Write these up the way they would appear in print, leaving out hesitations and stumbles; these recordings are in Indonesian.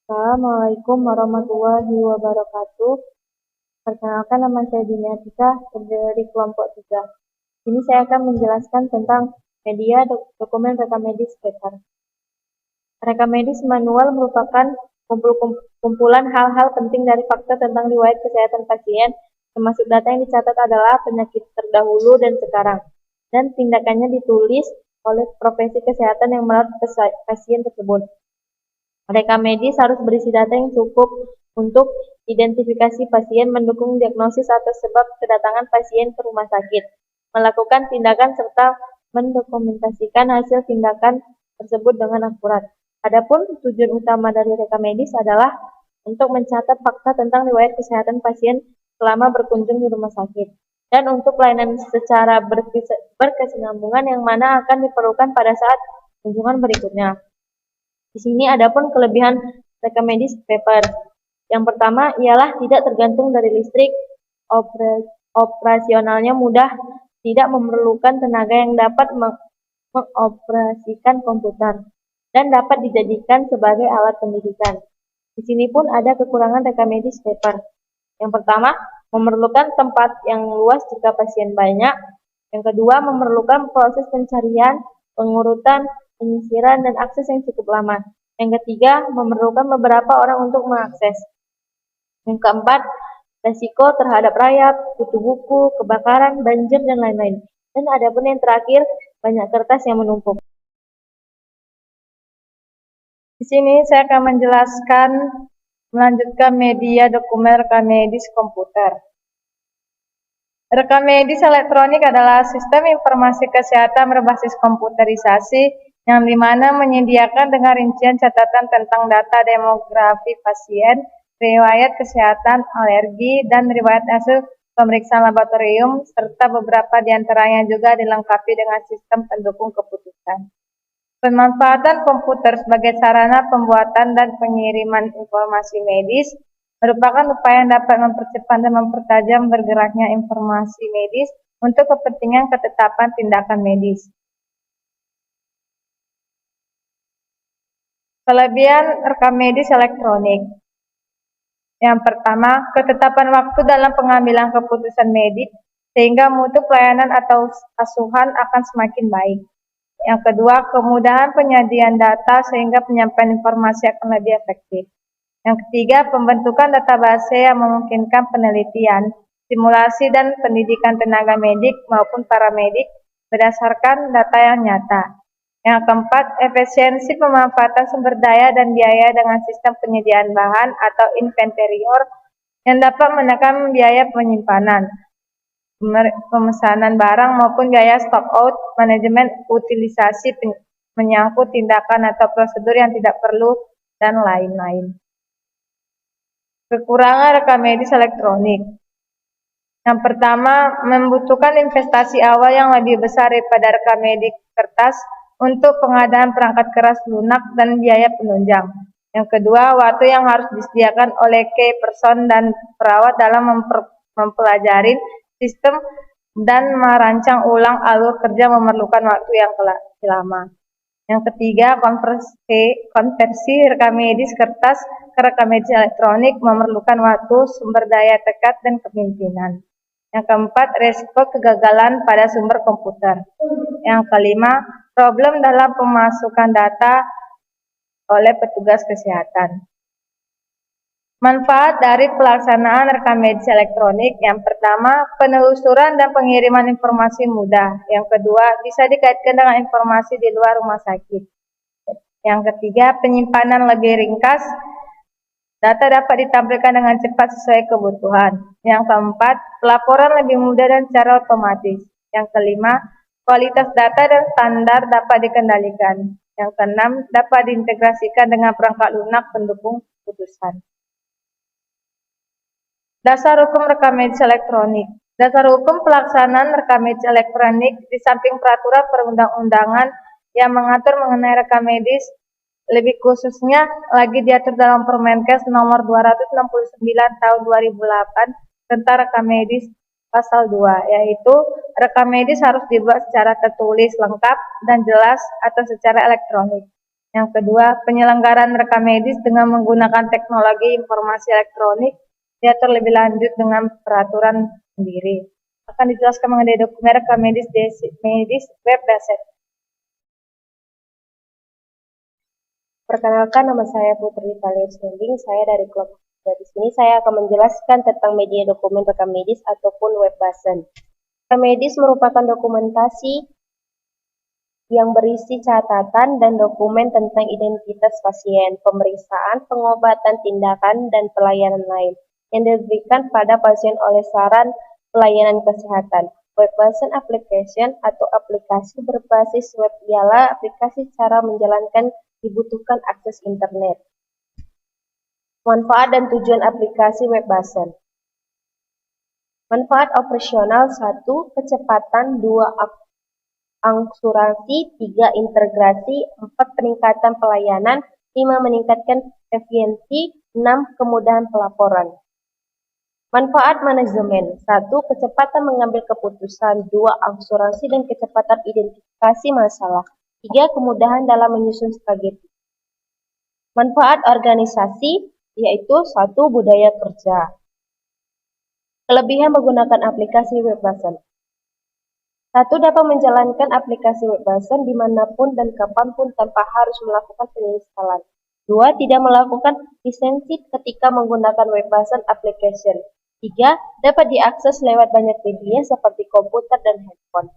Assalamualaikum warahmatullahi wabarakatuh. Perkenalkan, nama saya Diniatika dari kelompok 3. Ini saya akan menjelaskan tentang media dokumen rekam medis paper. Rekam medis manual merupakan kumpulan hal-hal penting dari fakta tentang riwayat kesehatan pasien, termasuk data yang dicatat adalah penyakit terdahulu dan sekarang, dan tindakannya ditulis oleh profesi kesehatan yang merawat pasien tersebut. Rekam medis harus berisi data yang cukup untuk identifikasi pasien, mendukung diagnosis atau sebab kedatangan pasien ke rumah sakit, melakukan tindakan serta mendokumentasikan hasil tindakan tersebut dengan akurat. Adapun tujuan utama dari rekam medis adalah untuk mencatat fakta tentang riwayat kesehatan pasien selama berkunjung di rumah sakit, dan untuk pelayanan secara berkesinambungan yang mana akan diperlukan pada saat kunjungan berikutnya. Di sini adapun kelebihan rekam medis paper. Yang pertama ialah tidak tergantung dari listrik, operasionalnya mudah, tidak memerlukan tenaga yang dapat mengoperasikan komputer, dan dapat dijadikan sebagai alat pendidikan. Di sini pun ada kekurangan rekam medis paper. Yang pertama, memerlukan tempat yang luas jika pasien banyak. Yang kedua, memerlukan proses pencarian, pengurutan, penyisiran, dan akses yang cukup lama. Yang ketiga, memerlukan beberapa orang untuk mengakses. Yang keempat, resiko terhadap rayap, kutu buku, kebakaran, banjir, dan lain-lain. Dan ada pun yang terakhir, banyak kertas yang menumpuk. Di sini saya akan melanjutkan media dokumen rekam medis komputer. Rekam medis elektronik adalah sistem informasi kesehatan berbasis komputerisasi yang dimana menyediakan dengan rincian catatan tentang data demografi pasien, riwayat kesehatan, alergi, dan riwayat hasil pemeriksaan laboratorium, serta beberapa diantaranya juga dilengkapi dengan sistem pendukung keputusan. Pemanfaatan komputer sebagai sarana pembuatan dan pengiriman informasi medis merupakan upaya yang dapat mempercepat dan mempertajam bergeraknya informasi medis untuk kepentingan ketetapan tindakan medis. Kelebihan rekam medis elektronik. Yang pertama, ketetapan waktu dalam pengambilan keputusan medik sehingga mutu pelayanan atau asuhan akan semakin baik. Yang kedua, kemudahan penyediaan data sehingga penyampaian informasi akan lebih efektif. Yang ketiga, pembentukan database yang memungkinkan penelitian, simulasi, dan pendidikan tenaga medik maupun paramedik berdasarkan data yang nyata. Yang keempat, efisiensi pemanfaatan sumber daya dan biaya dengan sistem penyediaan bahan atau inventorior yang dapat menekan biaya penyimpanan, pemesanan barang maupun biaya stock out, manajemen utilisasi menyangkut tindakan atau prosedur yang tidak perlu, dan lain-lain. Kekurangan rekam medis elektronik. Yang pertama, membutuhkan investasi awal yang lebih besar daripada rekam medis kertas untuk pengadaan perangkat keras lunak dan biaya penunjang. Yang kedua, waktu yang harus disediakan oleh key person dan perawat dalam mempelajari sistem dan merancang ulang alur kerja memerlukan waktu yang lama. Yang ketiga, konversi rekam medis kertas ke rekam medis elektronik memerlukan waktu, sumber daya tekad, dan kepemimpinan. Yang keempat, resiko kegagalan pada sumber komputer. Yang kelima, problem dalam pemasukan data oleh petugas kesehatan. Manfaat dari pelaksanaan rekam medis elektronik. Yang pertama, penelusuran dan pengiriman informasi mudah. Yang kedua, bisa dikaitkan dengan informasi di luar rumah sakit. Yang ketiga, penyimpanan lebih ringkas. Data dapat ditampilkan dengan cepat sesuai kebutuhan. Yang keempat, pelaporan lebih mudah dan secara otomatis. Yang kelima, kualitas data dan standar dapat dikendalikan. Yang keenam, dapat diintegrasikan dengan perangkat lunak pendukung keputusan. Dasar hukum rekam medis elektronik. Dasar hukum pelaksanaan rekam medis elektronik di samping peraturan perundang-undangan yang mengatur mengenai rekam medis, lebih khususnya lagi diatur dalam Permenkes nomor 269 tahun 2008 tentang rekam medis pasal 2, yaitu rekam medis harus dibuat secara tertulis lengkap dan jelas atau secara elektronik. Yang kedua, penyelenggaraan rekam medis dengan menggunakan teknologi informasi elektronik diatur lebih lanjut dengan peraturan sendiri. Akan dijelaskan mengenai dokumen rekam medis web based. Perkenalkan, nama saya Putri Thalia Sunding, saya dari kelompok 3. Di sini saya akan menjelaskan tentang media dokumen rekam medis ataupun web based. Rekam medis merupakan dokumentasi yang berisi catatan dan dokumen tentang identitas pasien, pemeriksaan, pengobatan, tindakan, dan pelayanan lain yang diberikan pada pasien oleh saran pelayanan kesehatan. Web-based application atau aplikasi berbasis web ialah aplikasi cara menjalankan dibutuhkan akses internet. Manfaat dan tujuan aplikasi web-based. Manfaat operasional 1. Kecepatan, 2. Akuntansi, 3. Integrasi, 4. Peningkatan pelayanan, 5. Meningkatkan efisiensi, 6. Kemudahan pelaporan. Manfaat manajemen 1. Kecepatan mengambil keputusan, 2. Akuntansi dan kecepatan identifikasi masalah, 3. Kemudahan dalam menyusun strategi. Manfaat organisasi yaitu 1. Budaya kerja. Kelebihan menggunakan aplikasi web-based. 1. Dapat menjalankan aplikasi web-based dimanapun dan kapanpun tanpa harus melakukan penginstalan. 2. Tidak melakukan lisensi ketika menggunakan web-based application. 3. Dapat diakses lewat banyak media seperti komputer dan handphone.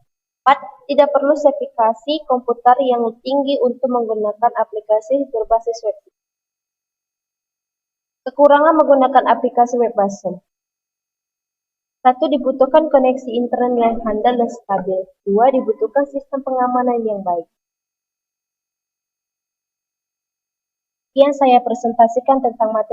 4. Tidak perlu sertifikasi komputer yang tinggi untuk menggunakan aplikasi berbasis web. Kekurangan menggunakan aplikasi web-based. 1. Dibutuhkan koneksi internet yang handal dan stabil. 2. Dibutuhkan sistem pengamanan yang baik. Sekian saya presentasikan tentang materi